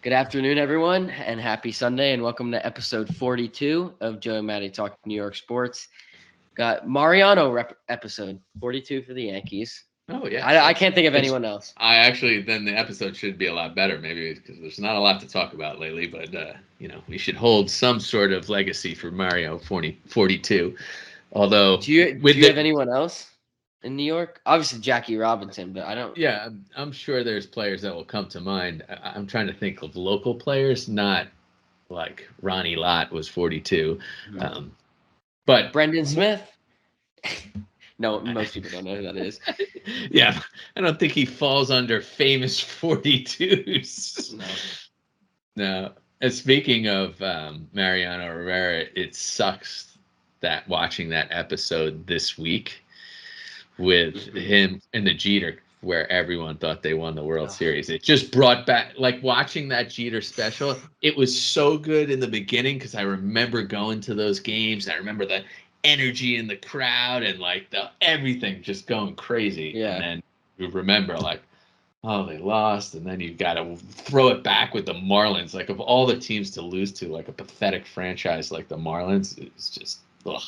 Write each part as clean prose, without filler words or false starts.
Good afternoon, everyone, and happy Sunday, and welcome to episode 42 of Joe and Matty Talk New York Sports. Got Mariano episode 42 for the Yankees. Oh I, yes, I can't think of it's. anyone else. I actually then the episode should be a lot better, maybe because there's not a lot to talk about lately. But we should hold some sort of legacy for Mario 42. Although Do you with do you have the anyone else in New York? Obviously Jackie Robinson, but I don't. yeah, I'm sure there's players that will come to mind. I'm trying to think of local players, not like Ronnie Lott was 42, um, but Brendan Smith. No, most people don't know who that is. yeah, I don't think he falls under famous 42s. No. No. And speaking of Mariano Rivera, it sucks that watching that episode this week with him and the Jeter, where everyone thought they won the World Oh, Series. It just brought back, like watching that Jeter special. It was so good in the beginning because I remember going to those games. I remember the energy in the crowd and like the everything just going crazy. And yeah. then you remember like, oh, they lost, and then you've got to throw it back with the Marlins. Like of all the teams to lose to, like a pathetic franchise like the Marlins, it's just ugh.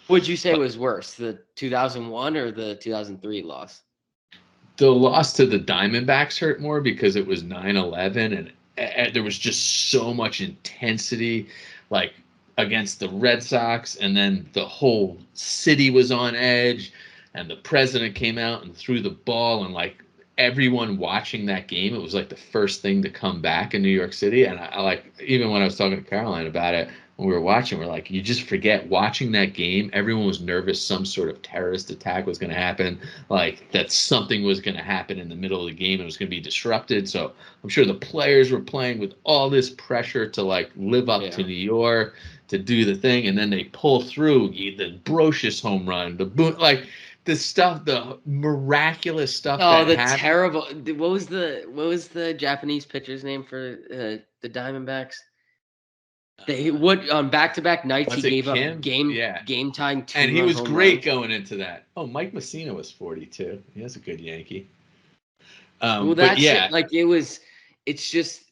Would you say But was worse, the 2001 or the 2003 loss? the loss to the Diamondbacks hurt more because it was 9/11, and there was just so much intensity, like against the Red Sox, and then the whole city was on edge, and the president came out and threw the ball, and like everyone watching that game, it was like the first thing to come back in New York City. And I like, even when I was talking to Caroline about it when we were watching, we're like, you just forget watching that game. Everyone was nervous some sort of terrorist attack was going to happen, like that something was going to happen in the middle of the game and it was going to be disrupted. So I'm sure the players were playing with all this pressure to like live up to Yeah. New York, to do the thing, and then they pull through the Brocious home run, the boot, like the stuff, the miraculous stuff Oh, that the happened. terrible. What was the Japanese pitcher's name for the Diamondbacks? They Uh, what on back-to-back nights he was it gave up Kim? game Yeah, game tying and he two-run was home great runs. going into that. Oh, Mike Messina was 42. He was a good Yankee. Well, But that shit yeah, like it was. It's just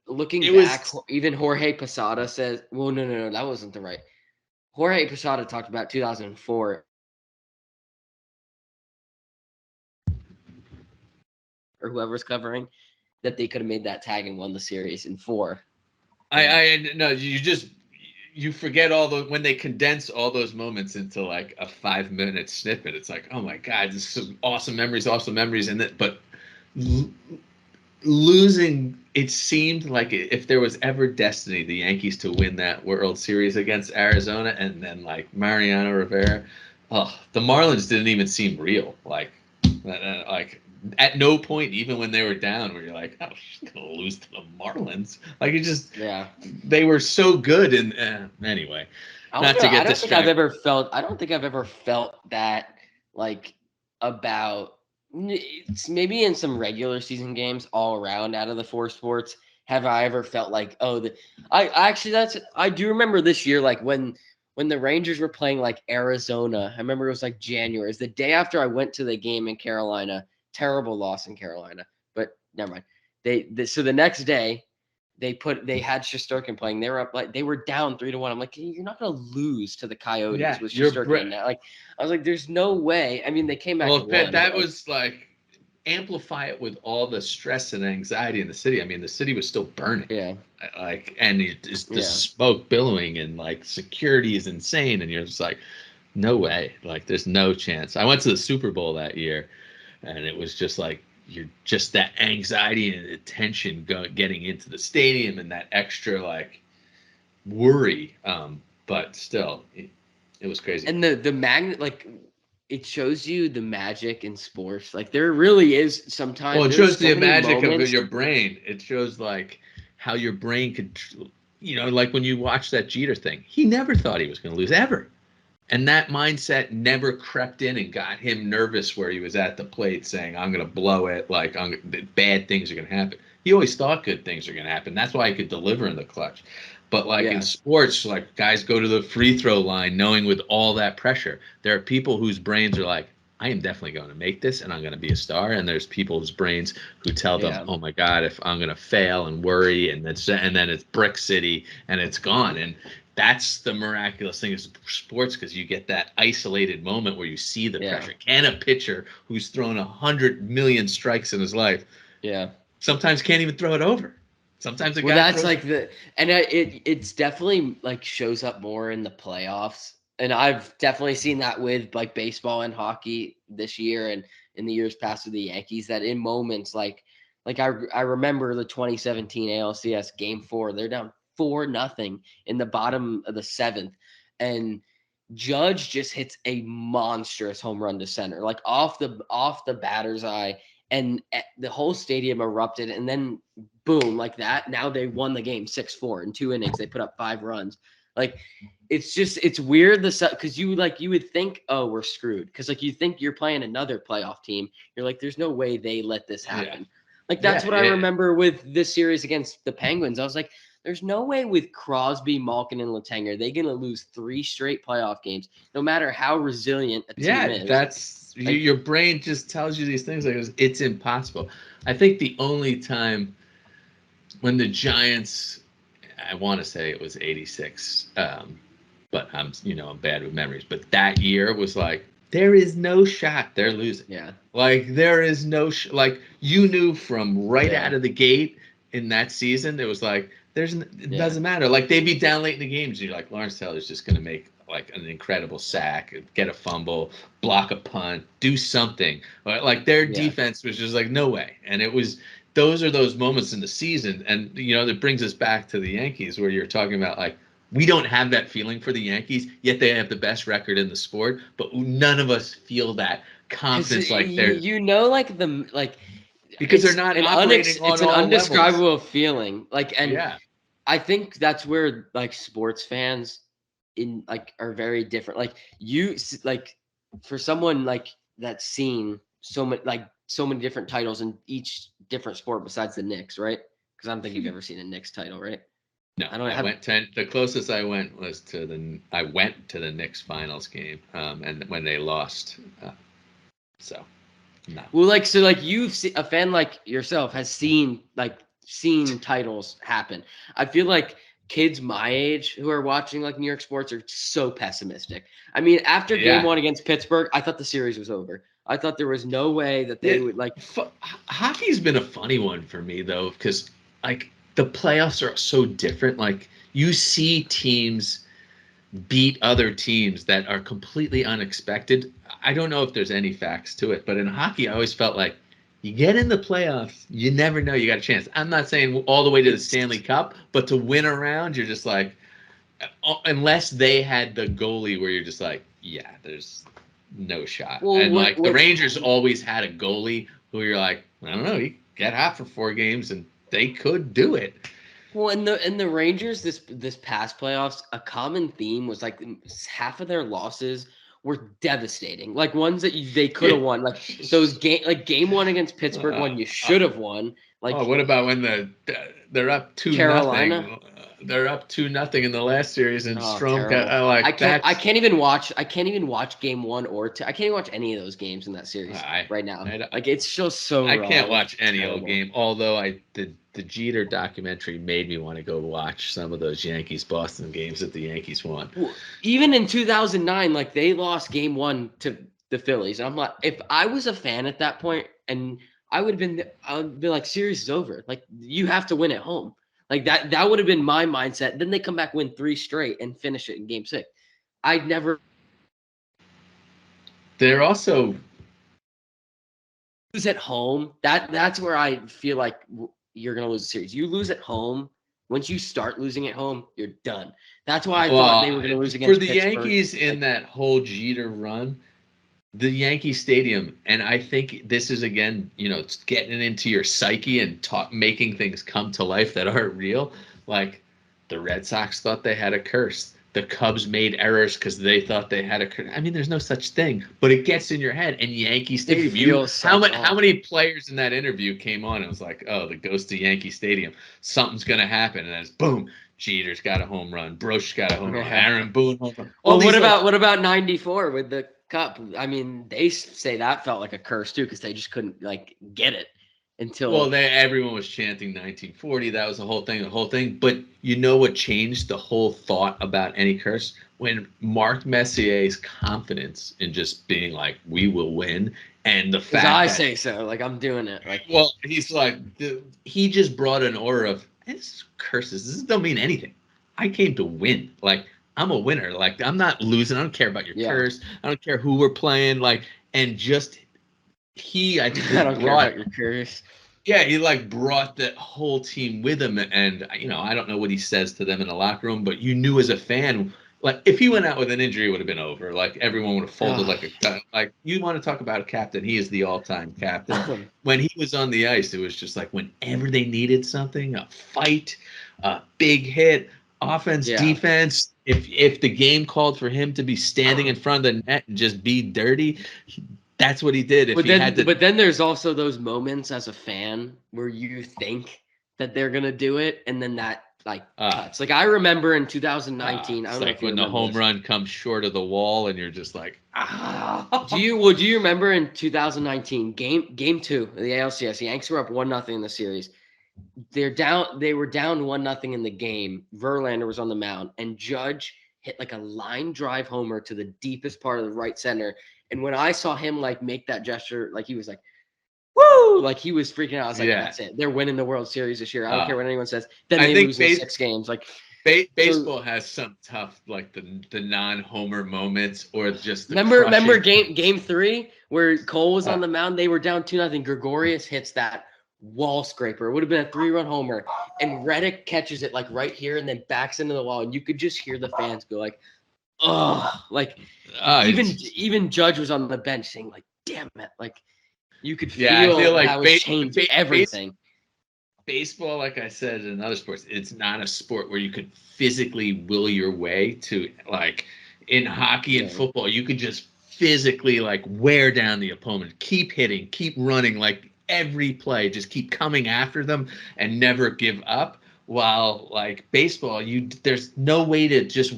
looking it back. was. Even Jorge Posada says, "Well, no, that wasn't the right." Jorge Posada talked about 2004 or whoever's covering that they could have made that tag and won the series in four. And I no, you just you forget all the when they condense all those moments into like a 5 minute snippet. It's like, oh my god, this is awesome memories, and that. But l- losing, it seemed like if there was ever destiny, the Yankees to win that World Series against Arizona, and then like Mariano Rivera, oh, the Marlins didn't even seem real. Like at no point, even when they were down, where you're like, oh, she's gonna lose to the Marlins. Like it just, yeah, they were so good. And anyway, I don't not know. to I get don't think I've distracted. ever felt. I don't think I've ever felt that like about. It's maybe in some regular season games all around out of the four sports. Have I ever felt like I actually that's I do remember this year like when the Rangers were playing like Arizona. I remember it was like January. It's the day after I went to the game in Carolina. Terrible loss in Carolina, but never mind. So the next day they had Shesterkin playing. They were up like they were down 3-1. I'm like, you're not gonna lose to the Coyotes Yeah, with Shesterkin now. Like I was like, there's no way. I mean, they came back well, and won, but that like, was like amplify it with all the stress and anxiety in the city. I mean, the city was still burning, yeah, like, and the yeah. smoke billowing, and like security is insane, and you're just like, no way, like, there's no chance. I went to the Super Bowl that year, and it was just like you're just that anxiety and the tension getting into the stadium, and that extra like worry. But still, it was crazy. And the magnet like it shows you the magic in sports. Like there really is Well, sometimes it there's shows so the many magic of moments. your brain. It shows like how your brain could, like when you watch that Jeter thing, he never thought he was going to lose ever. And that mindset never crept in and got him nervous where he was at the plate saying, I'm going to blow it. Like, bad things are going to happen. He always thought good things are going to happen. That's why he could deliver in the clutch. But like in Yeah. sports, like guys go to the free throw line knowing with all that pressure, there are people whose brains are like, I am definitely going to make this and I'm going to be a star. And there's people's brains who tell them, Yeah. oh my God, if I'm going to fail and worry and then it's brick city and it's gone. And that's the miraculous thing is sports because you get that isolated moment where you see the Yeah. pressure. Can a pitcher who's thrown 100 million strikes in his life Yeah. sometimes can't even throw it over? Sometimes a Well, guy that's throws. like it's definitely like shows up more in the playoffs, and I've definitely seen that with like baseball and hockey this year and in the years past with the Yankees. That in moments like I remember the 2017 ALCS Game 4, they're down 4-0 in the bottom of the seventh, and Judge just hits a monstrous home run to center, like off the batter's eye, and the whole stadium erupted, and then boom, like that. Now they won the game 6-4 in 2 innings. They put up 5 runs. Like it's weird because you would think, oh, we're screwed, because like you think you're playing another playoff team. You're like, there's no way they let this Yeah. happen. Like that's Yeah. what I Yeah. remember with this series against the Penguins. I was like, there's no way with Crosby, Malkin, and Letang they're gonna lose 3 straight playoff games, no matter how resilient a team Yeah, is. that's Like, your brain just tells you these things like it's impossible. I think the only time when the Giants, I want to say it was '86, but I'm bad with memories. But that year was like there is no shot they're losing. yeah, Like there is no like you knew from right yeah, out of the gate in that season. It was like it yeah, doesn't matter. Like they'd be down late in the games. You're like Lawrence Taylor's just gonna make like an incredible sack, get a fumble, block a punt, do something. Like their yeah. defense was just like no way. And it was those are those moments in the season, and that brings us back to the Yankees where you're talking about like we don't have that feeling for the Yankees, yet they have the best record in the sport, but none of us feel that Because confidence like they're like the like because they're not operating it's on an all levels. undescribable feeling. Like, and Yeah. I think that's where like sports fans in like are very different. Like like for someone like that's seen so many different titles in each different sport besides the Knicks, right? Because I don't think you've ever seen a Knicks title, right? No, I don't I have. went 10. The closest I went was I went to the Knicks finals game, and when they lost, so no. Well, like so, like you've seen a fan like yourself has seen titles happen. I feel like kids my age who are watching like New York sports are so pessimistic. I mean, after Game Yeah, 1 against Pittsburgh, I thought the series was over. I thought there was no way that yeah. they would like. Hockey's been a funny one for me though, because like the playoffs are so different. Like you see teams beat other teams that are completely unexpected. I don't know if there's any facts to it, but in hockey, I always felt like you get in the playoffs, you never know you got a chance. I'm not saying all the way to the It's Stanley Cup, but to win a round, you're just like, unless they had the goalie where you're just like, yeah, there's no shot. well, And like the what's Rangers always had a goalie who you're like, I don't know, he get hot for 4 games and they could do it. well in the Rangers this past playoffs, a common theme was like half of their losses were devastating. Like ones that they could have won. Like those game 1 against Pittsburgh, uh, one you uh, should have won. Oh, Like what about when they're up 2-0? Carolina. They're up 2-0 in the last series, and Oh, Strom got terrible. I like can't I that's. can't even watch I can't even watch game 1 or 2. I can't even watch any of those games in that series I right now. I, Like it's just so I can't wrong. It's watch any old terrible. game. Although the Jeter documentary made me want to go watch some of those Yankees Boston games that the Yankees won. Well, even in 2009, like they lost game 1 to the Phillies. I'm like, if I was a fan at that point, and I would be like, series is over. Like you have to win at home. Like that would have been my mindset. Then they come back, win 3 straight, and finish it in game 6. I'd never They're also lose at home. That's where I feel like you're gonna lose a series. You lose at home. Once you start losing at home, you're done. That's why I thought they well were gonna lose for against the Pittsburgh. Yankees in Like, that whole Jeter run. The Yankee Stadium, and I think this is again, it's getting into your psyche and making things come to life that aren't real. Like the Red Sox thought they had a curse. The Cubs made errors because they thought they had a curse. I mean, there's no such thing, but it gets in your head. And Yankee it Stadium, feels how such much, how off. many players in that interview came on and was like, "Oh, the ghost of Yankee Stadium, something's gonna happen," and then it's boom. Jeter's got a home run. Broch's got a home run. Yeah. Aaron Boone home run. All Well, these like what about '94 with the Cup. I mean, they say that felt like a curse too because they just couldn't like get it Well, until. everyone was chanting 1940. That was the whole thing. But you know what changed the whole thought about any curse? When Marc Messier's confidence in just being like, we will win, and the Because fact I that, say so, like I'm doing it. Like well, he's like, he just brought an aura of, this curses. This don't mean anything. I came to win. Like, I'm a winner. Like, I'm not losing. I don't care about your yeah, curse. I don't care who we're playing. Like, and just I think, I just don't care brought. about your curse. Yeah, he like brought that whole team with him, and I don't know what he says to them in the locker room, but you knew as a fan, like if he went out with an injury, it would have been over. Like everyone would have folded Ugh. like a gun. Like you want to talk about a captain, he is the all-time captain. When he was on the ice, it was just like whenever they needed something, a fight, a big hit, offense, Yeah. defense. If the game called for him to be standing in front of the net and just be dirty, that's what he did. If But he had then, to, but then there's also those moments as a fan where you think that they're gonna do it, and then that like uh, cuts. Like I remember in 2019. I it's don't know like if you when the remember home this. run comes short of the wall, and you're just like, Do you? Well, do you remember in 2019 game two of the ALCS? The Yankees were up 1-0 in the series. They're down. They were down 1-0 in the game. Verlander was on the mound, and Judge hit like a line drive homer to the deepest part of the right center. And when I saw him like make that gesture, like he was like, "Woo!" Like he was freaking out. I was like, yeah. "That's it. They're winning the World Series this year. I don't care what anyone says." Then I they think lose in 6 games. Like so. baseball has some tough, like the non-homer moments, or just the Remember crushing. game three where Cole was Uh, on the mound. They were down 2-0. Gregorius hits that wall scraper. It would have been a 3-run homer, and Reddick catches it like right here and then backs into the wall, and you could just hear the fans go like, "Oh!" Like even Judge was on the bench saying like, "Damn it!" Like you could yeah, I feel feel like that was changed everything. baseball, like I said in other sports, it's not a sport where you could physically will your way to, like in hockey and Yeah, football, you could just physically like wear down the opponent, keep hitting, keep running, like every play, just keep coming after them and never give up. While like baseball, there's no way to just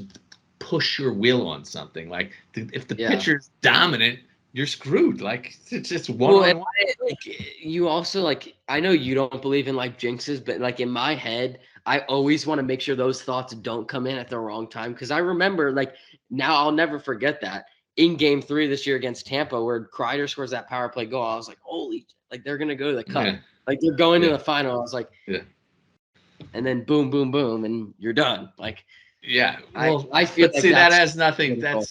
push your will on something. Like if the yeah. pitcher's dominant, you're screwed. Like it's just one Well, and on one. like you also like I know you don't believe in like jinxes, but like in my head, I always want to make sure those thoughts don't come in at the wrong time because I remember like now I'll never forget that in game three this year against Tampa where Kreider scores that power play goal. I was like, holy, like they're gonna go to the cup, Yeah, like they're going to yeah, the final. I was like, yeah. and then boom, boom, boom, and you're done. Like Yeah, I well, I feel but like see, that that's has nothing. critical.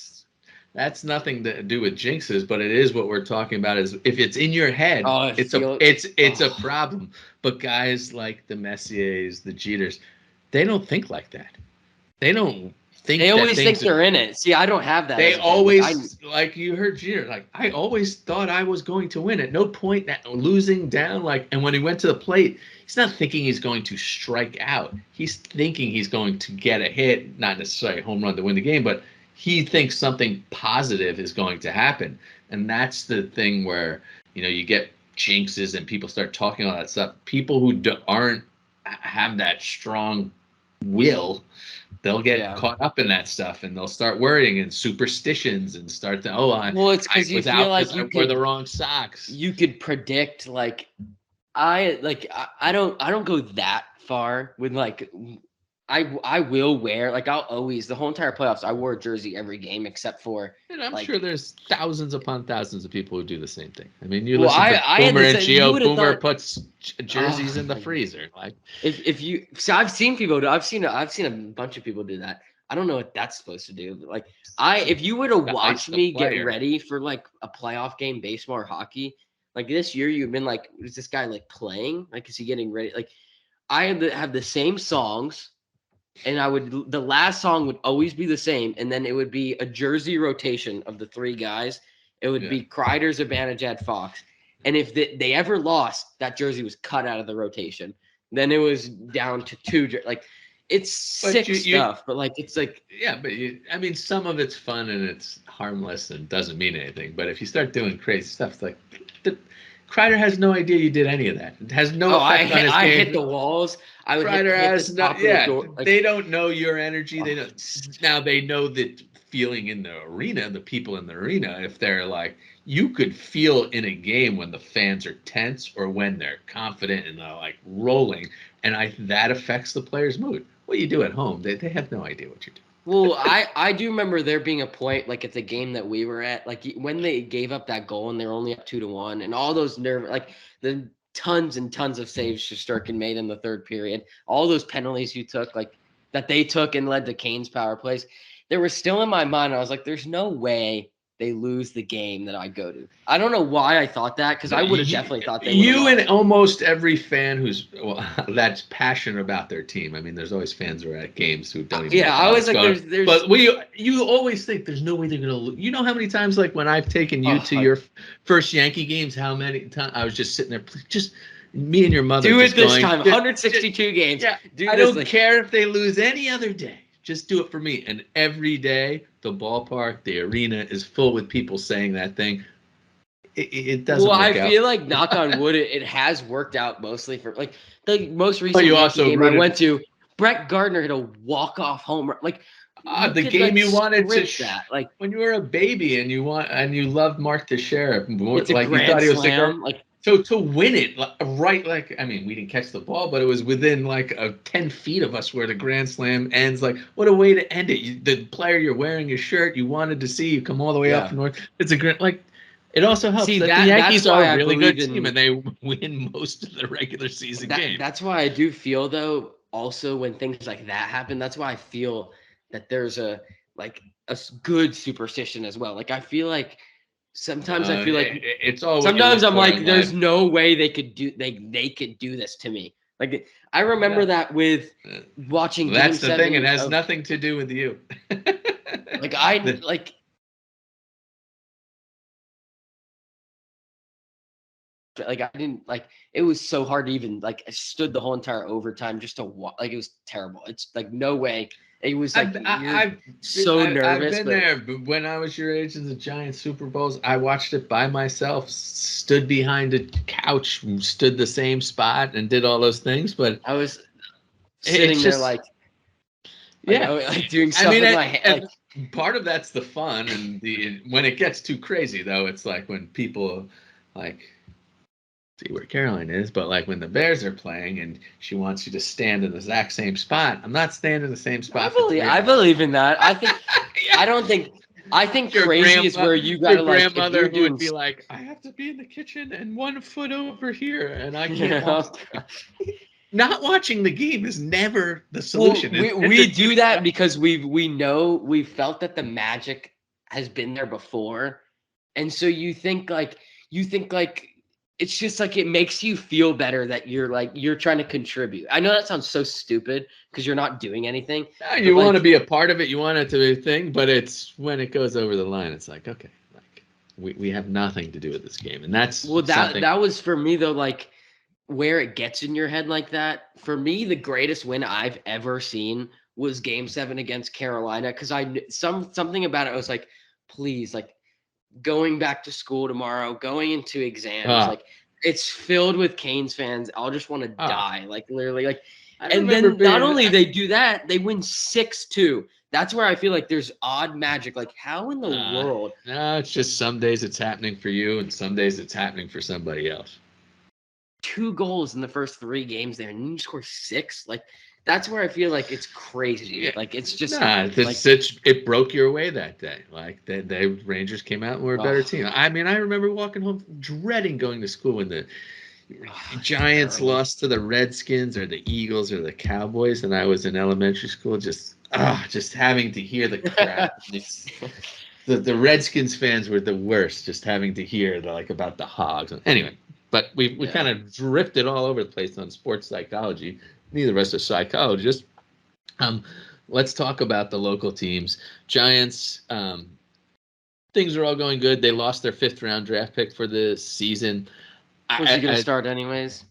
That's nothing to do with jinxes, but it is what we're talking about. Is if it's in your head, Oh, I it's a feel. it's a Oh. problem. But guys like the Messiers, the Jeters, they don't think like that. They don't They think that always think things. they're in it. See, I don't have that They as a fan. Like I always, like you heard Jeter, like I always thought I was going to win. At no point that losing down, like, and when he went to the plate, he's not thinking he's going to strike out. He's thinking he's going to get a hit, not necessarily a home run to win the game, but he thinks something positive is going to happen. And that's the thing where, you get jinxes and people start talking all that stuff. People who aren't have that strong will, they'll get yeah. caught up in that stuff and they'll start worrying and superstitions and start to, Well, it's I because you was feel out like because I wore the wrong socks. you could predict like I don't go that far with like I will wear like I'll always the whole entire playoffs I wore a jersey every game except for And I'm sure like there's thousands upon thousands of people who do the same thing. I mean, you well listen to I had Boomer the and same you Geo. would have Boomer thought puts jerseys in the my God. freezer. Like, If you so I've seen people do I've seen a bunch of people do that. I don't know what that's supposed to do. But like I if you were to to ice watch the me get player. ready for like a playoff game, baseball or hockey, like this year you've been like, is this guy like playing? Like is he getting ready? Like I had to have the same songs, and the last song would always be the same, and then it would be a jersey rotation of the three guys. It would Yeah. be Kreider, Zibanejad, Fox, and if they ever lost, that jersey was cut out of the rotation. Then it was down to two. Like it's But sick you stuff, but like it's like yeah, but I mean, some of it's fun and it's harmless and doesn't mean anything. But if you start doing crazy stuff, it's like the Kreider has no idea you did any of that. It has no oh effect on his I hit game. the walls. I would Kreider hit the has no, top of the yeah, door. Like they don't know your energy. They oh, don't, now they know that feeling in the arena, the people in the arena, if they're like, you could feel in a game when the fans are tense or when they're confident and they're like rolling, and that affects the player's mood. What you do at home, they have no idea what you're doing. Well, I do remember there being a point, like at the game that we were at, like when they gave up that goal and they were only up 2-1, and all those like the tons and tons of saves Shesterkin made in the third period, all those penalties you took, like that they took and led to Kane's power plays, there was still in my mind. I was like, there's no way they lose the game that I go to. I don't know why I thought that, because I would have definitely thought they would. You and almost every fan who's that's passionate about their team. I mean, there's always fans who are at games who don't even. Yeah, I was like, there's. But you always think there's no way they're gonna lose. You know how many times, like when I've taken you to your first Yankee games, how many times I was just sitting there, just me and your mother. Do it this time. 162 games. Yeah, I don't care if they lose any other day. Just do it for me. And every day, the ballpark, the arena is full with people saying that thing. It doesn't work out. Well, I feel like, knock on wood, it has worked out mostly for, like, the most recent game I went to, Brett Gardner hit a walk-off home run. Like, the game you wanted to that. Like, when you were a baby and you loved Mark Teixeira more, like you thought he was slam, like. So to win it, right, like, I mean, we didn't catch the ball, but it was within like 10 feet of us where the grand slam ends. Like, what a way to end it. The player you're wearing his shirt, you wanted to see, you come all the way up from north. It's a great, like, it also helps that the Yankees are a really good team and they win most of the regular season games. That's why I do feel, though, also when things like that happen, that's why I feel that there's a good superstition as well. Like, I feel like sometimes I feel like it's all. Sometimes I'm like, there's no way they could do this to me. Like, I remember that with watching. That's the thing. It has nothing to do with you. Like I like. Like I didn't like. It was so hard to even like. I stood the whole entire overtime just to watch. Like, it was terrible. It's like no way. It was like I've nervous. I've been there, but when I was your age in the Giant Super Bowls, I watched it by myself. Stood behind a couch, stood the same spot, and did all those things. But I was sitting there like doing stuff with my hand. Part of that's the fun, and when it gets too crazy, though, it's like when people like. See where Caroline is, but like when the Bears are playing and she wants you to stand in the exact same spot, I'm not standing in the same spot. I believe in that. I think I think crazy is where you gotta like. Your grandmother would be like, I have to be in the kitchen and 1 foot over here, and I can't walk. Not watching the game is never the solution. Well, we do that because we felt that the magic has been there before, and so you think like. It's just like it makes you feel better that you're trying to contribute. I know that sounds so stupid because you're not doing anything. No, you want to be a part of it. You want it to be a thing, but it's when it goes over the line, it's like, okay, like we have nothing to do with this game, and that's that was for me though, like where it gets in your head like that. For me, the greatest win I've ever seen was Game 7 against Carolina because something about it was like, please, like. Going back to school tomorrow, going into exams, like it's filled with Canes fans. I'll just want to die, like literally, like. And then not only they do that, they win 6-2. That's where I feel like there's odd magic. Like, how in the world? No, it's just some days it's happening for you, and some days it's happening for somebody else. 2 goals in the first 3 games there, and then you score 6. Like. That's where I feel like it's crazy. Like it's just it broke your way that day. Like the Rangers came out and were a better team. I mean, I remember walking home dreading going to school when the Giants lost to the Redskins or the Eagles or the Cowboys, and I was in elementary school just having to hear the crap. the Redskins fans were the worst, just having to hear about the Hogs. Anyway, but we kind of drifted all over the place on sports psychology. Neither of us are psychologists. Let's talk about the local teams. Giants, things are all going good. They lost their 5th-round draft pick for the season. Was he going to start anyways?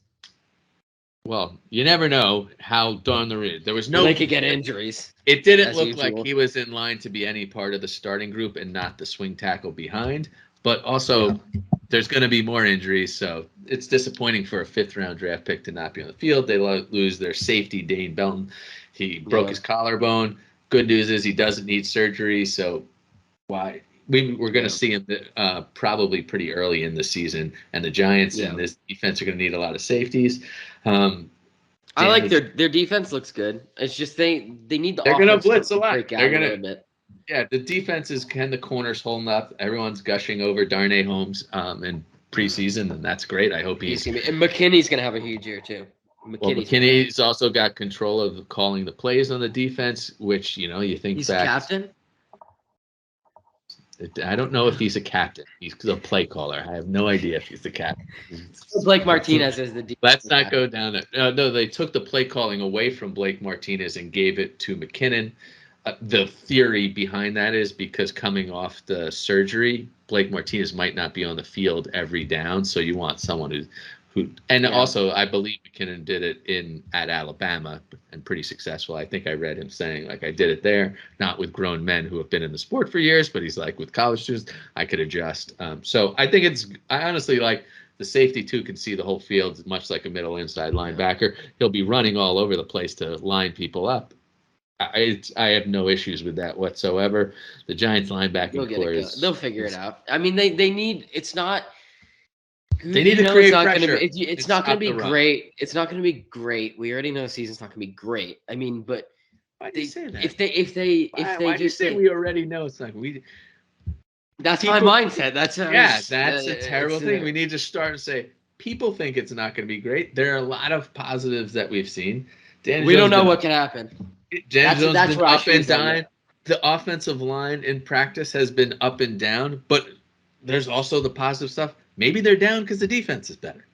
Well, you never know how darn there was no. They could get injuries. It didn't look like he was in line to be any part of the starting group and not the swing tackle behind. But also, there's going to be more injuries, so it's disappointing for a 5th-round draft pick to not be on the field. They lose their safety, Dane Belton. He broke his collarbone. good news is he doesn't need surgery, so we're going to see him probably pretty early in the season, and the Giants in this defense are going to need a lot of safeties. I like their defense looks good. It's just they need the they're going to blitz to a lot. break out They're going a little bit. Yeah, the defense is the corners holding up. Everyone's gushing over Darnay Holmes in preseason, and that's great. I hope and McKinney's going to have a huge year too. McKinney's also got control of calling the plays on the defense, which you think he's captain. I don't know if he's a captain. He's a play caller. I have no idea if he's the captain. Blake Martinez is the defense. Let's not go down it. No, they took the play calling away from Blake Martinez and gave it to McKinnon. The theory behind that is because coming off the surgery, Blake Martinez might not be on the field every down, so you want someone who also I believe McKinnon did it at Alabama and pretty successful. I think I read him saying I did it there, not with grown men who have been in the sport for years, but he's like with college students, I could adjust. So I think I honestly like the safety too can see the whole field much like a middle inside linebacker. He'll be running all over the place to line people up. I have no issues with that whatsoever. The Giants linebacking core they'll figure it out. I mean, they need. It's not. They need to create pressure. It's not going to be great. It's not going to be great. We already know the season's not going to be great. I mean, but why do you say that? If they just say we already know it's not. That's my mindset. That's a terrible thing. We need to start and say people think it's not going to be great. There are a lot of positives that we've seen. We don't know what can happen. That's been up and down. The offensive line in practice has been up and down, but there's also the positive stuff. Maybe they're down because the defense is better.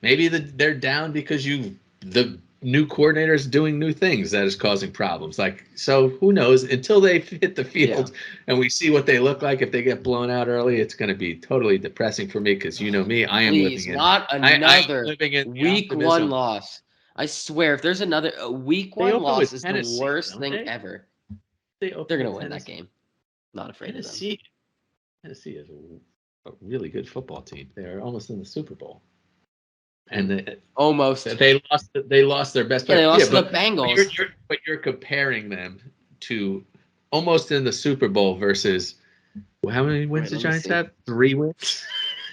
Maybe they're down because the new coordinator is doing new things that is causing problems. So who knows? Until they hit the field and we see what they look like. If they get blown out early, it's going to be totally depressing for me because me, I am living in another week one loss. I swear, if there's another week one loss is the worst thing ever. They're going to win that game. Not afraid of them. Tennessee is a really good football team. They're almost in the Super Bowl. And they lost their best player. They lost to the Bengals. But you're comparing them to almost in the Super Bowl versus how many wins the Giants have? 3 wins.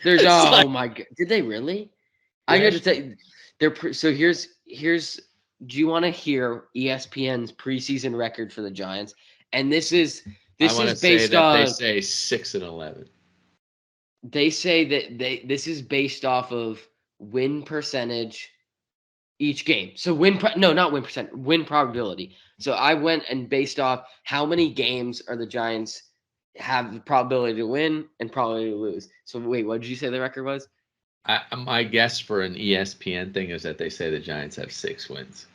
There's my god. Did they really? Yeah. I got to tell you, so here's do you want to hear ESPN's preseason record for the Giants? And this is based on they say 6-11. They say that this is based off of win percentage each game. So win probability. So I went and based off how many games are the Giants have the probability to win and probability to lose. So wait, what did you say the record was? My guess for an ESPN thing is that they say the Giants have 6 wins.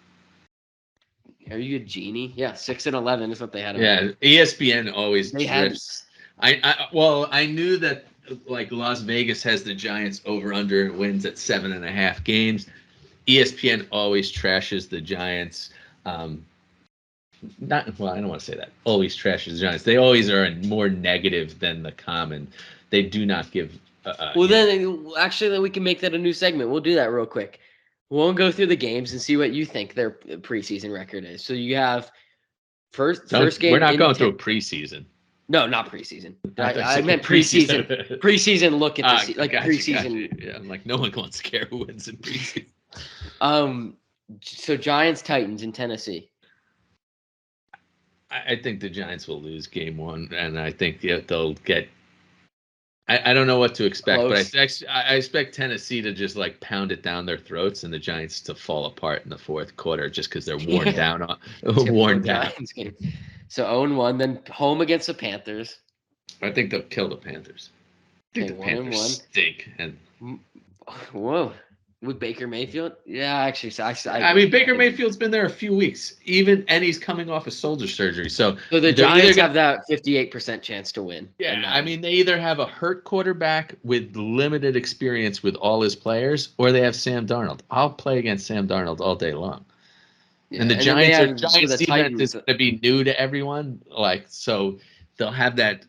Are you a genie? Yeah, 6-11 is what they had. Yeah, ESPN always drifts. I knew that Las Vegas has the Giants over under wins at 7.5 games. ESPN always trashes the Giants. I don't want to say that. Always trashes the Giants. They always are more negative than the common. They do not give. Then we can make that a new segment. We'll do that real quick. We'll go through the games and see what you think their preseason record is. So you have first game. We're not going through preseason. No, not preseason. I meant preseason. Preseason look at the preseason. Yeah, I'm like no one wants to care who wins in preseason. So Giants Titans in Tennessee. I think the Giants will lose game 1, and I think they'll get. I don't know what to expect, close. But I expect Tennessee to just pound it down their throats, and the Giants to fall apart in the fourth quarter just because they're worn down. Worn down. Game. So 0-1, then home against the Panthers. I think they'll kill the Panthers. I think the Panthers stink. And whoa, with Baker Mayfield? Yeah, actually, Baker Mayfield's been there a few weeks, and he's coming off a shoulder surgery. So the Giants have that 58% chance to win. Yeah, they either have a hurt quarterback with limited experience with all his players, or they have Sam Darnold. I'll play against Sam Darnold all day long. Yeah, and the Giants defense is going to be new to everyone. So they'll have that.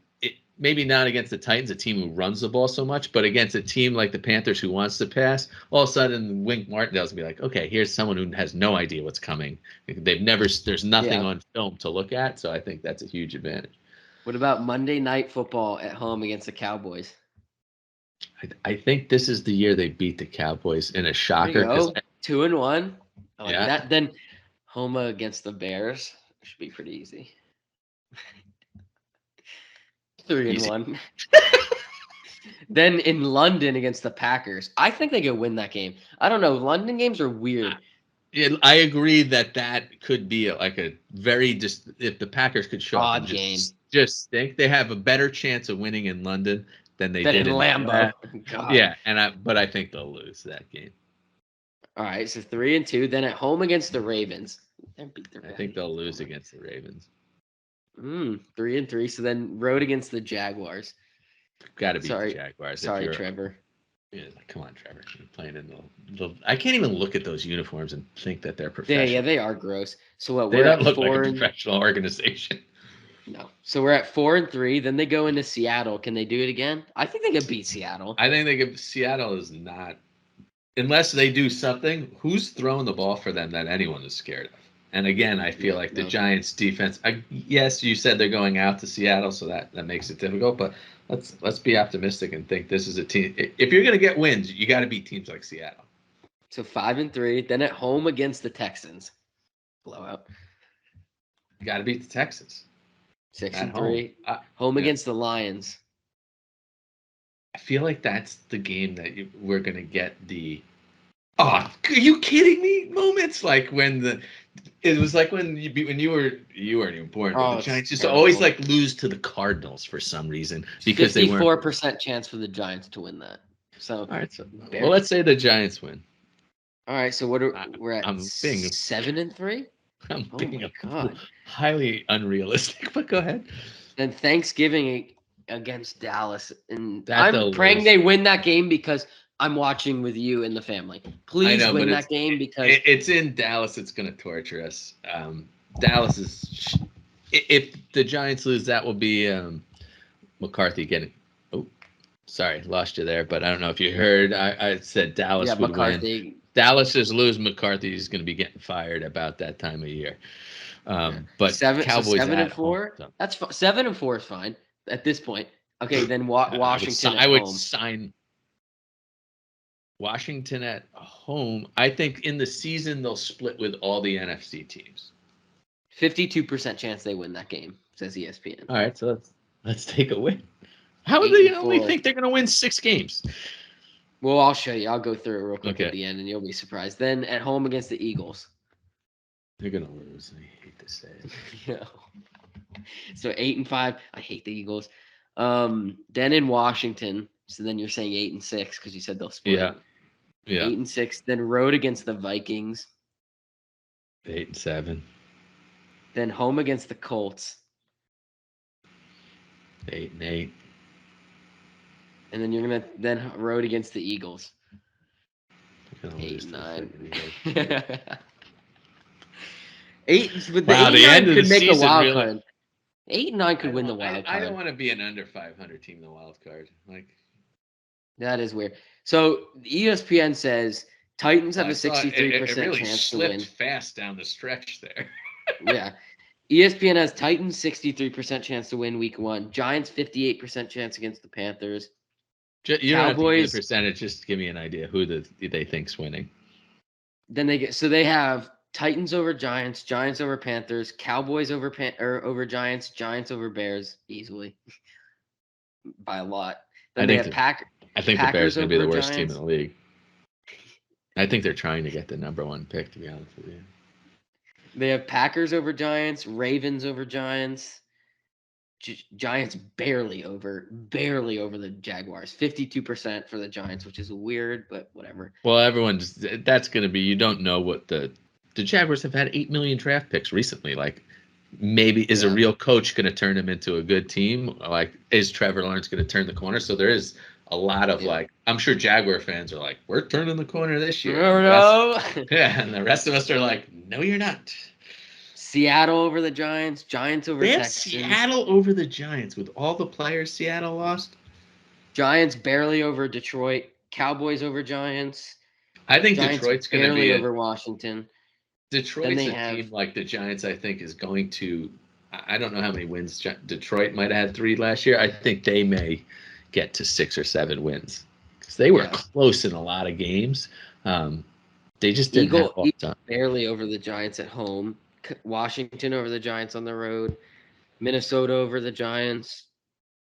maybe not against the Titans, a team who runs the ball so much, but against a team like the Panthers who wants to pass, all of a sudden Wink Martindale's gonna be like, okay, here's someone who has no idea what's coming. There's nothing on film to look at, so I think that's a huge advantage. What about Monday Night Football at home against the Cowboys? I think this is the year they beat the Cowboys in a shocker. There you go. 2-1. I like Yeah. that. Then Homa against the Bears should be pretty easy. 3-1. Then in London against the Packers, I think they could win that game. I don't know. London games are weird. I agree that could be like a very just if the Packers could show odd up game. Just think they have a better chance of winning in London than they did in Lambeau. Yeah, but I think they'll lose that game. All right, so 3-2. Then at home against the Ravens, I think they'll lose against the Ravens. 3-3. So then road against the Jaguars. Got to beat the Jaguars. Sorry, Trevor. Yeah, come on, Trevor. You're playing in the. I can't even look at those uniforms and think that they're professional. Yeah, they are gross. So what? They don't look like a professional organization. No. So we're at 4-3. Then they go into Seattle. Can they do it again? I think they could beat Seattle. I think they could. Seattle is not, unless they do something. Who's throwing the ball for them that anyone is scared of? And again, I feel like the Giants' defense. Yes, you said they're going out to Seattle, so that makes it difficult. But let's be optimistic and think this is a team. If you're going to get wins, you got to beat teams like Seattle. So 5-3. Then at home against the Texans, blowout. You got to beat the Texans. 6-3. Home against the Lions. I feel like that's the game that we're going to get the. Oh, are you kidding me? Moments like when it was like when you weren't even born. But the Giants just always like lose to the Cardinals for some reason because 54% chance for the Giants to win that. So all right, well, let's say the Giants win. All right, so we're at 7-3. I'm being highly unrealistic, but go ahead. Then Thanksgiving against Dallas, and I'm praying they win that game because I'm watching with you and the family. Please win that game because it's in Dallas. It's going to torture us. Dallas is. If the Giants lose, that will be McCarthy getting. Oh, sorry, lost you there. But I don't know if you heard. I said Dallas would win. Dallas is lose. McCarthy is going to be getting fired about that time of year. But Cowboys 7-4. Home, so. That's 7-4 is fine at this point. Okay, then Washington. I would sign. Washington at home. I think in the season they'll split with all the NFC teams. 52% chance they win that game, says ESPN. All right, so let's take a win. How would they only think they're going to win 6 games? Well, I'll show you. I'll go through it real quick at the end, and you'll be surprised. Then at home against the Eagles. They're going to lose. I hate to say it. No. So 8-5. I hate the Eagles. Then in Washington. So then you're saying 8-6 because you said they'll split. Yeah. 8-6. Then road against the Vikings. 8-7. Then home against the Colts. 8-8. And then you're gonna road against the Eagles. 8-9. 8. But the 8-9 could make a wild card. 8-9 could win the wild card. I don't want to be an under 500 team in the wild card. Like that is weird. So ESPN says Titans have a 63% chance to win. Fast down the stretch there. Yeah. ESPN has Titans 63% chance to win week 1. Giants 58% chance against the Panthers. You don't have to give the percentage, just give me an idea who they think's winning. Then they have Titans over Giants, Giants over Panthers, Cowboys over Giants, Giants over Bears easily by a lot. Then I think the Bears are going to be the worst team in the league. I think they're trying to get the number 1 pick, to be honest with you. They have Packers over Giants, Ravens over Giants, Giants barely over the Jaguars. 52% for the Giants, which is weird, but whatever. Well, that's going to be, you don't know what the Jaguars have had 8 million draft picks recently. Like, maybe is a real coach going to turn them into a good team? Like, is Trevor Lawrence going to turn the corner? So there is a lot of I'm sure Jaguar fans are like, we're turning the corner this year. No. And the rest of us are like, no, you're not. Seattle over the Giants. Giants over They have Texans. Seattle over the Giants with all the players Seattle lost. Giants barely over Detroit. Cowboys over Giants. I think Giants Detroit's going to barely be over Washington. Detroit's they a have- team like the Giants. I think is going to. I don't know how many wins Detroit might have had 3 last year. I think they may get to 6 or 7 wins because they were close in a lot of games. They just didn't have all the time. Barely over the Giants at home. Washington over the Giants on the road. Minnesota over the Giants.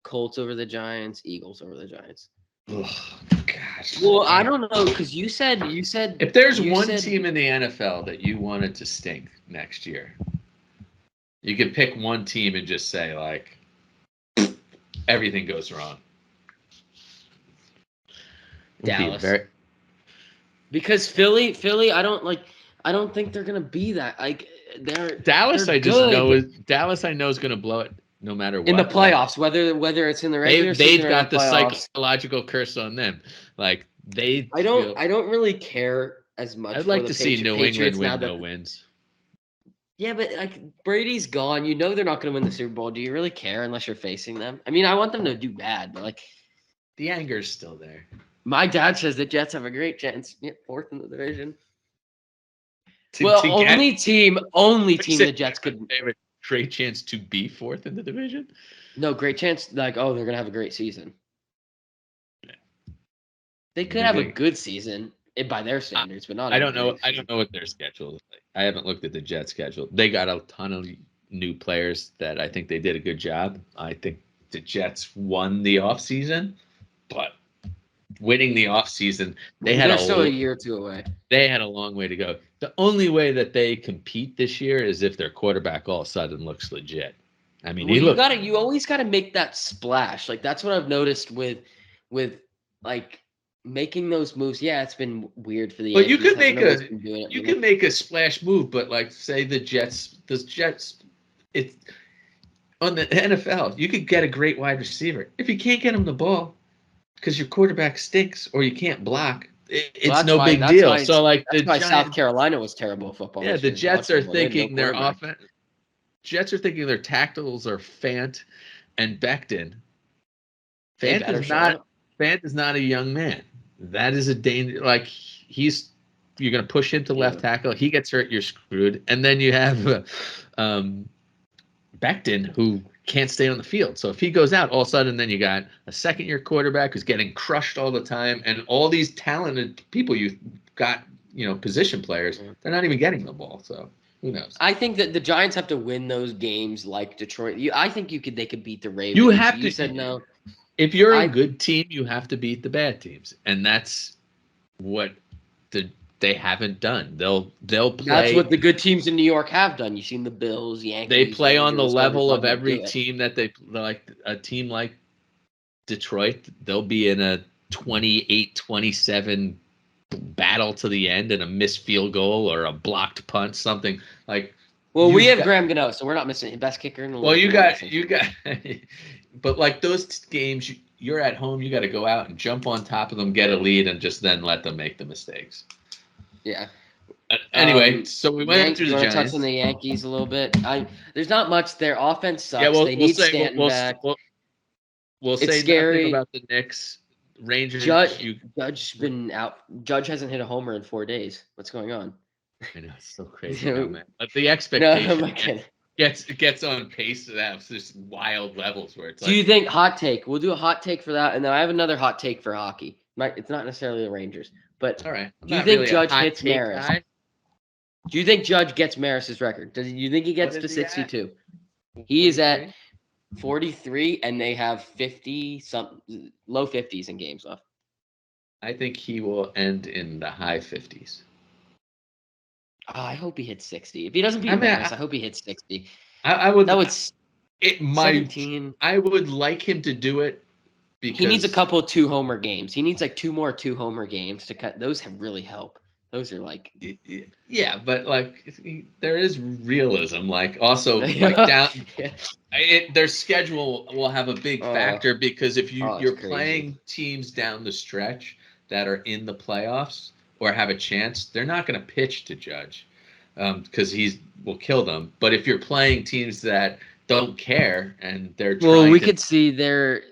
Colts over the Giants. Eagles over the Giants. Oh, gosh. Well, I don't know because you said if there's one team in the NFL that you wanted to stink next year, you could pick one team and just say like everything goes wrong. Dallas. Because Philly, I don't think they're gonna be that. Like Dallas, they're I just good. know Dallas. I know is gonna blow it no matter what. In the playoffs, whether it's in the regular season they've or got in the playoffs, psychological curse on them. Like they. I don't really care as much. I'd like to see New England win no wins. Yeah, but like Brady's gone. You know they're not going to win the Super Bowl. Do you really care unless you're facing them? I mean, I want them to do bad, but like the anger's still there. My dad says the Jets have a great chance. Yeah, 4th in the division. Only team the Jets could have a great chance to be 4th in the division. No, great chance. Like, they're gonna have a great season. Yeah. They could have a good season by their standards, but not. I don't know. I don't know what their schedule is like. I haven't looked at the Jets schedule. They got a ton of new players that I think they did a good job. I think the Jets won the offseason, but winning the offseason, they're still a year or two away. They had a long way to go. The only way that they compete this year is if their quarterback all of a sudden looks legit. I mean, you always got to make that splash. Like that's what I've noticed with like making those moves. Yeah, it's been weird for the Yankees. You can make a splash move, but like say the Jets, it's on the NFL. You could get a great wide receiver if you can't get him the ball because your quarterback stinks or you can't block. It's no big deal. So like that's why South Carolina was terrible at football. Yeah, the Jets are thinking their offense. Jets are thinking their tackles are Fant and Becton. Fant is not a young man. That is a danger. Like you're going to push him to left tackle. He gets hurt, you're screwed. And then you have Becton who can't stay on the field. So if he goes out, all of a sudden, then you got a second-year quarterback who's getting crushed all the time, and all these talented people you've got, position players, they're not even getting the ball. So who knows? I think that the Giants have to win those games like Detroit. I think they could beat the Ravens. You said no. If you're a good team, you have to beat the bad teams, and that's what they haven't done. They'll play. That's what the good teams in New York have done. You've seen the Bills, Yankees. They play on the level of every team that they like. A team like Detroit, they'll be in a 28-27 battle to the end and a missed field goal or a blocked punt, something like. Well, we have Graham Gano, so we're not missing the best kicker in the league. Well, you got, but like those games, you're at home. You got to go out and jump on top of them, get a lead, and just then let them make the mistakes. Yeah. Anyway, so we went through the Giants. Touch on the Yankees a little bit. There's not much. Their offense sucks. Yeah, they need Stanton back. We'll say nothing about the Knicks. Rangers. Judge's been out. Judge hasn't hit a homer in 4 days. What's going on? I know it's so crazy, man. But the expectation gets on pace to have just wild levels where it's. Do you think hot take? We'll do a hot take for that, and then I have another hot take for hockey. It's not necessarily the Rangers, but all right. Do you think Judge hits Maris? Do you think Judge gets Maris's record? Do you think he gets to 62? He is at 43, and they have 50 low 50s in games left. I think he will end in the high 50s. Oh, I hope he hits 60. If he doesn't beat Maris, I hope he hits 60. I would. That would. It might. 17. I would like him to do it because he needs a couple of 2-homer games. He needs like 2 more 2-homer games to cut. Those have really help. Those are like. Yeah, but like there is realism. Like also like down. Their schedule will have a big factor because if you're playing teams down the stretch that are in the playoffs or have a chance, they're not going to pitch to Judge because will kill them. But if you're playing teams that don't care and they're Well, trying we to, could see their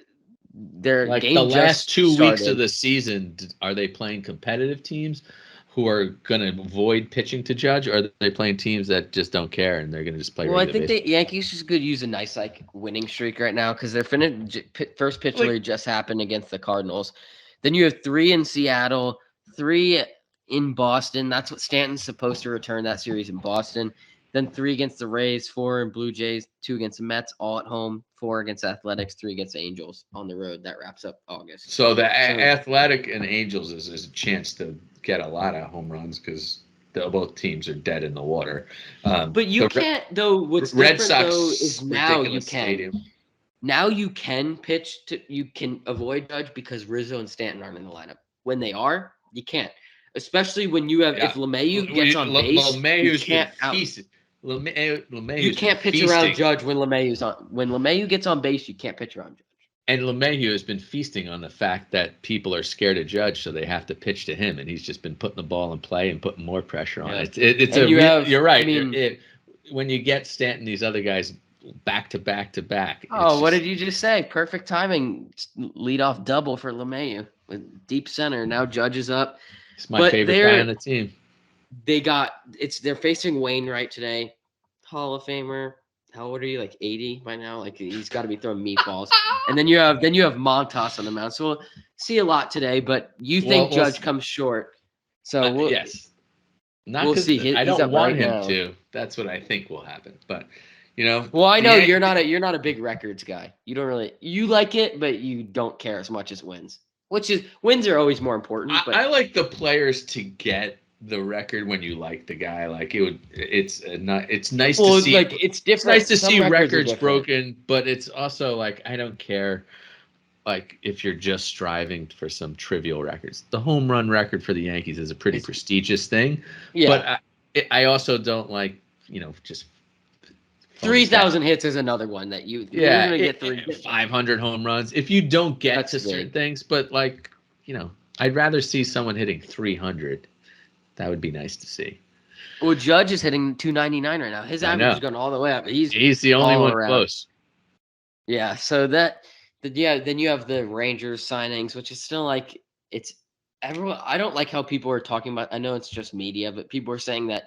like the game last just 2 weeks of started. the season, are they playing competitive teams who are going to avoid pitching to Judge, or are they playing teams that just don't care and they're going to just play Well, I regular think baseball? the Yankees just could use a nice like winning streak right now because their first pitch Like, rally just happened against the Cardinals. Then you have 3 in Seattle, 3 in Boston. That's what Stanton's supposed to return that series in Boston. Then 3 against the Rays, 4 in Blue Jays, 2 against the Mets, all at home, 4 against Athletics, 3 against the Angels on the road. That wraps up August. so the So, Athletic and Angels is a chance to get a lot of home runs because both teams are dead in the water. but you The can't though. What's Red different though Sox is now you ridiculous can. stadium. Now you can pitch to you can avoid Judge because Rizzo and Stanton aren't in the lineup. When they are, you can't. Especially when you have Yeah, if LeMahieu gets on base, you LeMahieu's been can't out feasting. you LeMahieu's been can't pitch around feasting, Judge when LeMahieu's on when LeMahieu gets on base, you can't pitch around Judge. and LeMahieu has been feasting on the fact that people are scared of Judge, so they have to pitch to him, and he's just been putting the ball in play and putting more pressure on Yeah. it. It's And you have you're I right. mean, When you get Stanton, these other guys back to back to back, it's oh, what just did you just say? Perfect timing. Lead off double for LeMahieu with deep center. Now Judge is up. it's my But favorite guy on the team. they're facing Wainwright today, Hall of Famer. How old are you? Like 80 by now? Like he's got to be throwing meatballs. And then you have Montas on the mound. So we'll see a lot today, but you think Well, Judge comes short. So yes, not we'll because see. I He's don't up want right him now. to. That's what I think will happen. But Well, I know the you're not a big records guy. You don't really you like it, but you don't care as much as wins. Wins are always more important, I but like the players to get the record when you like the guy. Like it's nice to well, see. like it's It's nice different. to Some see records are records different. broken, but it's also like I don't care. Like if you're just striving for some trivial records, the home run record for the Yankees is a pretty It's prestigious thing. But yeah. I also don't like just phony stats. 3,000 hits is another one that you're Yeah, gonna get three. 500 home runs. If you don't get That's to certain big. things, but I'd rather see someone hitting 300. That would be nice to see. Well, Judge is hitting 299 right now. His I average know. is going all the way up. He's He's the only all one around. close. Yeah. So then you have the Rangers signings, which is still like it's everyone. I don't like how people are talking about. I know it's just media, but people are saying that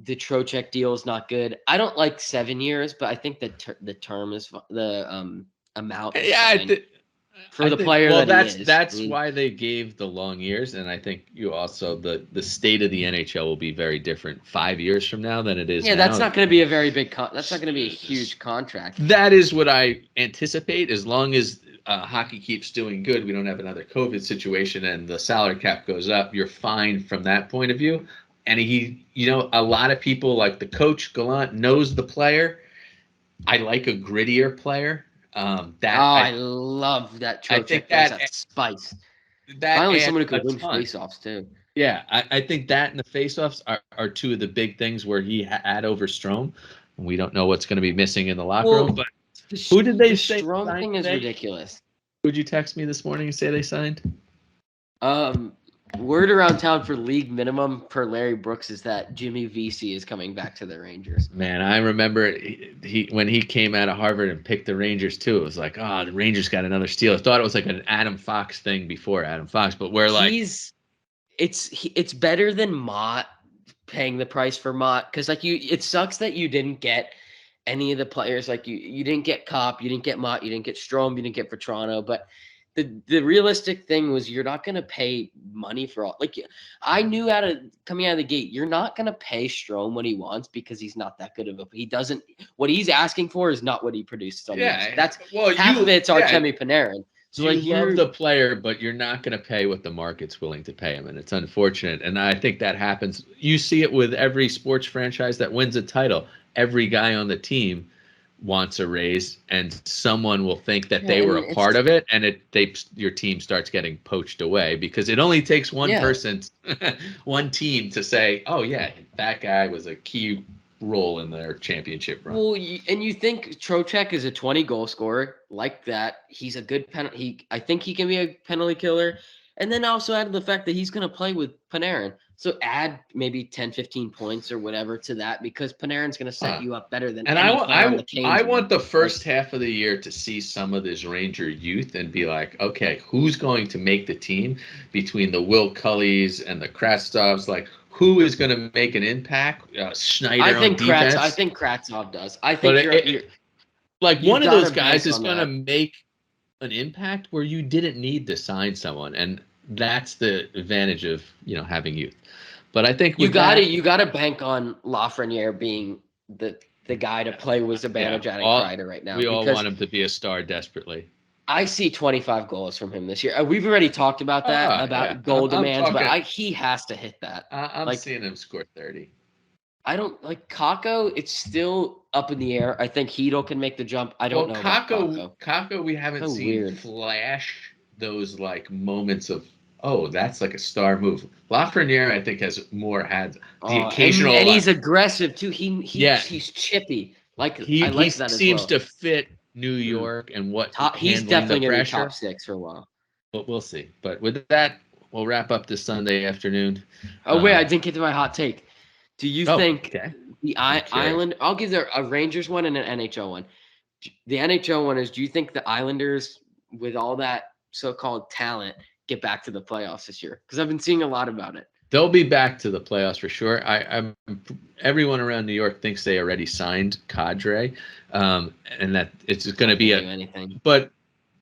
the Trocheck deal is not good. I don't like 7 years, but I think the term is the amount is Yeah, fine for I the think. player Well, that he that's is. I that's mean, why they gave the long years, and I think you also the state of the NHL will be very different 5 years from now than it is yeah, that's now. not going to be a very big. That's not going to be a huge contract. That is what I anticipate. As long as hockey keeps doing good, we don't have another COVID situation, and the salary cap goes up. You're fine from that point of view. And a lot of people like the coach Gallant knows the player. I like a grittier player. Oh, That I love that I think Trocheck brings that spice. that Finally, adds someone who a could win ton. faceoffs too. Yeah, I think that and the faceoffs are two of the big things where he had over Strome. We don't know what's going to be missing in the locker room. Well, But who did they the say Strom signed thing is today? ridiculous. Who'd you text me this morning and say they signed? Um, Word around town for league minimum per Larry Brooks is that Jimmy Vesey is coming back to the Rangers. Man, I remember he when he came out of Harvard and picked the Rangers too. It was like, oh, the Rangers got another steal. I thought it was like an Adam Fox thing before Adam Fox, but we're like, It's better than Mott paying the price for Mott because it sucks that you didn't get any of the players like you didn't get Kopp, you didn't get Mott, you didn't get Strome, you didn't get Vetrano, but the realistic thing was you're not going to pay money for all like I knew coming out of the gate you're not going to pay Strome what he wants because he's not that good of a he doesn't what he's asking for is not what he produces on the ice. yeah, That's well, half of it's Artemi Panarin. So you like love the player, but you're not going to pay what the market's willing to pay him, and it's unfortunate. And I think that happens. You see it with every sports franchise that wins a title. Every guy on the team wants a raise, and someone will think that yeah, they were and a part of it, and your team starts getting poached away because it only takes one yeah. person, one team to say, "Oh yeah, that guy was a key role in their championship run." Well, and you think Trocheck is a 20 goal scorer like that. He's a good penalty. I think he can be a penalty killer. And then also added the fact that he's going to play with Panarin. So add maybe 10, 15 points or whatever to that because Panarin's going to set you up better than And any player on the Canes. I want the first half of the year to see some of this Ranger youth and be like, okay, who's going to make the team between the Will Cullys and the Krastovs? Like, who is going to make an impact? Schneider on defense. I think Kravtsov does. I But think you're like you've one of got those to guys bank is on going to that. make an impact where you didn't need to sign someone, and that's the advantage of having youth. But I think You with got to that, you got to bank on Lafreniere being the guy to play with Zibanejad and Kreider right now we all because want him to be a star desperately. I see 25 goals from him this year. We've already talked about that, Yeah, about goal I'm demands, talking. but he has to hit that. I'm seeing him score 30. I don't like Kako. It's still up in the air. I think Hedel can make the jump. I don't know about Kako. Kako, we haven't So seen weird. flash those like moments of, oh, that's like a star move. Lafreniere, I think, has more had the occasional. And he's aggressive too. He's chippy. I he like that as seems well. to fit New York and what He's handling the definitely going to be pressure. top 6 for a while. But we'll see. But with that, we'll wrap up this Sunday afternoon. Oh wait, I didn't get to my hot take. Do you think the Island? I'll give there a Rangers one and an NHL one. The NHL one is: do you think the Islanders, with all that so-called talent, get back to the playoffs this year? Because I've been seeing a lot about it. They'll be back to the playoffs for sure. Everyone around New York thinks they already signed Kadri, and that it's going to be anything. But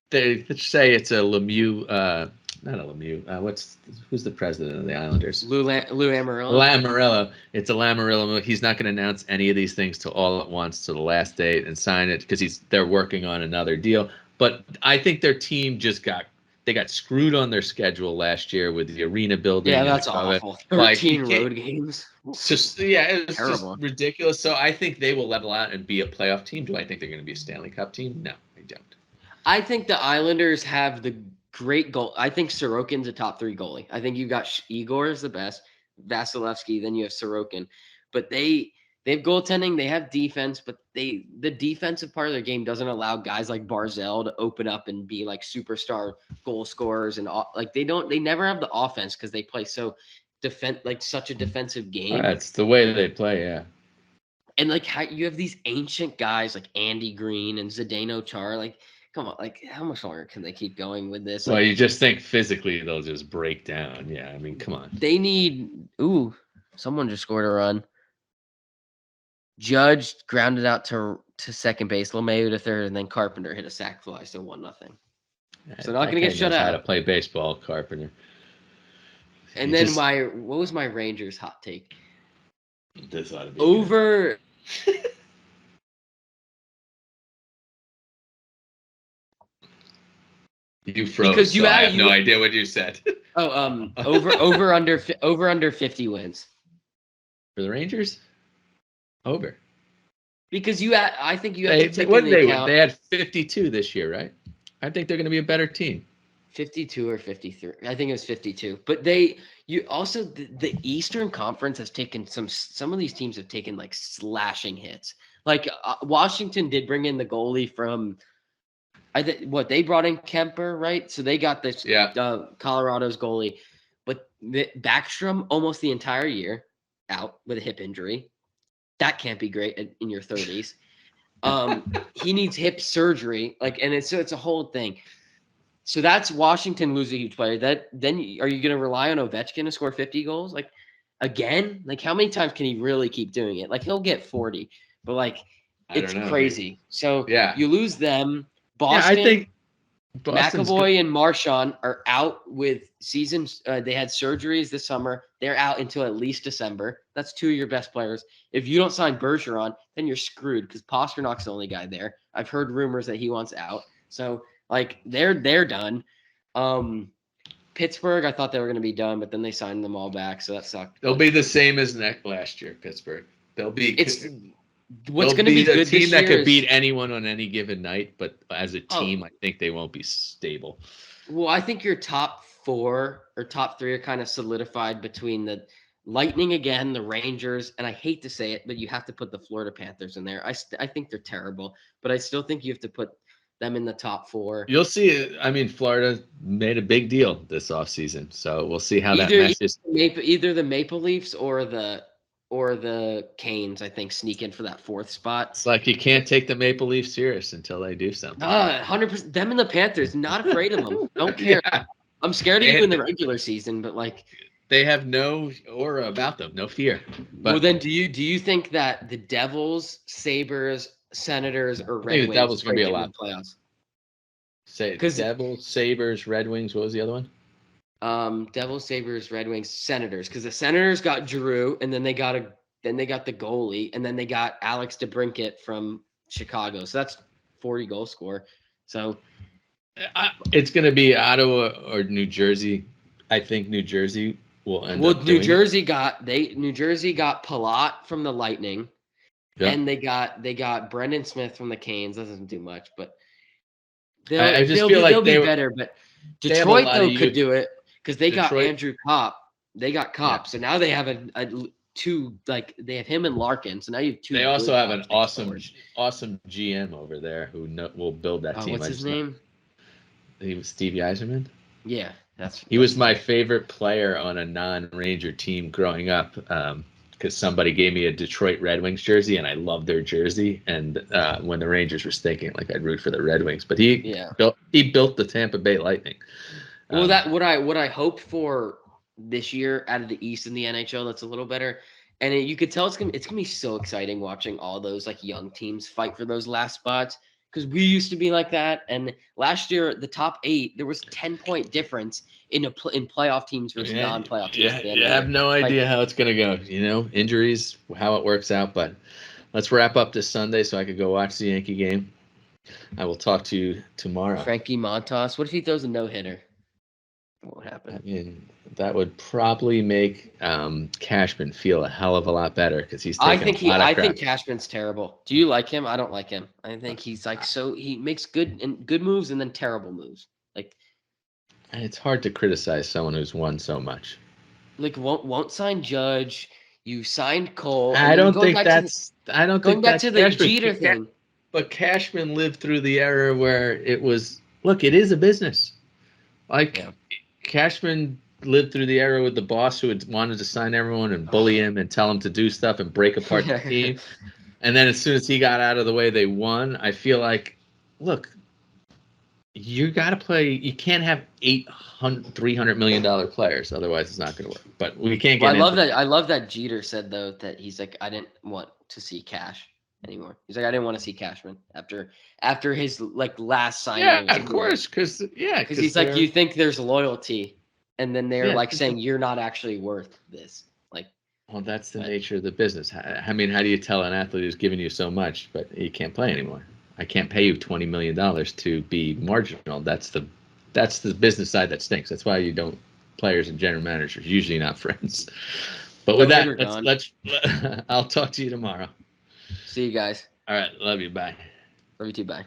they say it's a Lemieux, not a Lemieux. Who's the president of the Islanders? Lou Lamoriello. Lamoriello. It's a Lamoriello. He's not going to announce any of these things till all at once, to the last date, and sign it because they're working on another deal. But I think their team they got screwed on their schedule last year with the arena building. Yeah, that's awful. 13 road games. It's just it's terrible. Just ridiculous. So I think they will level out and be a playoff team. Do I think they're going to be a Stanley Cup team? No, I don't. I think the Islanders have the great goal. I think Sorokin's a top 3 goalie. I think you've got Igor is the best, Vasilevsky, then you have Sorokin. But they have goaltending, they have defense, but the defensive part of their game doesn't allow guys like Barzal to open up and be like superstar goal scorers and they never have the offense because they play such a defensive game. That's the way they play, yeah. And how you have these ancient guys like Andy Green and Zdeno Chara, come on, how much longer can they keep going with this? Well, you just think physically they'll just break down. Yeah, I mean, come on. They need. Ooh, someone just scored a run. Judge grounded out to second base, LeMahieu to third, and then Carpenter hit a sac fly, so 1-0. So not going to get shut out. How to play baseball, Carpenter. And then what was my Rangers hot take? This ought to be over. You froze. Because I have no idea what you said. Over under 50 wins for the Rangers. Over. Because I think you have to take into account. They had 52 this year, right? I think they're going to be a better team. 52 or 53. I think it was 52. But also the Eastern Conference has taken some of these teams have taken slashing hits. Washington did bring in the goalie from they brought in Kemper, right? So they got this Colorado's goalie. But Backstrom almost the entire year out with a hip injury. That can't be great in your 30s. He needs hip surgery, and it's a whole thing. So that's Washington lose a huge player. Then are you going to rely on Ovechkin to score 50 goals? Again? How many times can he really keep doing it? He'll get 40, but it's crazy. So you lose them. Boston. Yeah, I think McAvoy and Marchand are out with seasons. They had surgeries this summer. They're out until at least December. That's 2 of your best players. If you don't sign Bergeron, then you're screwed because Pasternak's the only guy there. I've heard rumors that he wants out. So they're done. Pittsburgh, I thought they were going to be done, but then they signed them all back, so that sucked. They'll be the same as last year, Pittsburgh. They'll be. What's going to be good team that could beat anyone on any given night, but as a team, I think they won't be stable. Well, I think your top 4 or top 3 are kind of solidified between the Lightning again, the Rangers, and I hate to say it, but you have to put the Florida Panthers in there. I think they're terrible, but I still think you have to put them in the top 4. You'll see it. I mean, Florida made a big deal this offseason, so we'll see how that Either meshes. either the Maple Leafs or the Canes, I think, sneak in for that 4th spot. It's like you can't take the Maple Leafs serious until they do something. 100%. Them and the Panthers, not afraid of them. Don't care. Yeah. I'm scared of you in the regular season, but like They have no aura about them, no fear. But well, then do you think that the Devils, Sabres, Senators, or I Red think the Wings Devils going to be a break lot. into the playoffs? Say 'Cause- Devils, Sabres, Red Wings. What was the other one? Devils, Sabres, Red Wings, Senators. Because the Senators got Giroux, and then they got the goalie, and then they got Alex DeBrincat from Chicago. So that's 40 goal score. So It's going to be Ottawa or New Jersey. I think New Jersey will end up. New Jersey got Palat from the Lightning, and they got Brendan Smith from the Canes. That doesn't do much, but they'll be better. But Detroit though could do it because they got Andrew Kopp. They got Kopp, so now they have they have him and Larkin. So now you have 2. They also have an awesome GM over there who will build that team. What's his name? He was Stevie Yzerman. Yeah, he was my favorite player on a non-Ranger team growing up because somebody gave me a Detroit Red Wings jersey and I loved their jersey. And when the Rangers were stinking, like I'd root for the Red Wings. But he built the Tampa Bay Lightning. Well, what I hope for this year out of the East in the NHL that's a little better, and you could tell it's gonna be so exciting watching all those like young teams fight for those last spots. Because we used to be like that, and last year the top 8 there was 10-point difference in playoff teams versus non-playoff teams. Yeah, you have no idea how it's gonna go. Injuries, how it works out. But let's wrap up this Sunday so I could go watch the Yankee game. I will talk to you tomorrow. Frankie Montas. What if he throws a no-hitter? What would happen? I mean, that would probably make Cashman feel a hell of a lot better because he's taking a lot of crap. I think Cashman's terrible. Do you like him? I don't like him. I think he's like he makes good moves and then terrible moves. Like it's hard to criticize someone who's won so much. Like won't sign Judge. You signed Cole. I don't think that's the Jeter thing. But Cashman lived through the era where it was it is a business. Cashman lived through the era with the boss who had wanted to sign everyone and bully him and tell him to do stuff and break apart the team. And then as soon as he got out of the way, they won. I feel like, you got to play. You can't have $300 million players. Otherwise, it's not going to work. But we can't get I love that Jeter said, though, that he's like, I didn't want to see Cash anymore. He's like, I didn't want to see Cashman after his last signing. Yeah, of course, because he's like, you think there's loyalty, and then they're saying you're not actually worth this. Well, that's the nature of the business. I mean, how do you tell an athlete who's giving you so much, but he can't play anymore? I can't pay you $20 million to be marginal. That's the business side that stinks. That's why you don't players and general managers usually not friends. But with that, let's I'll talk to you tomorrow. See you guys. All right. Love you. Bye. Love you too. Bye.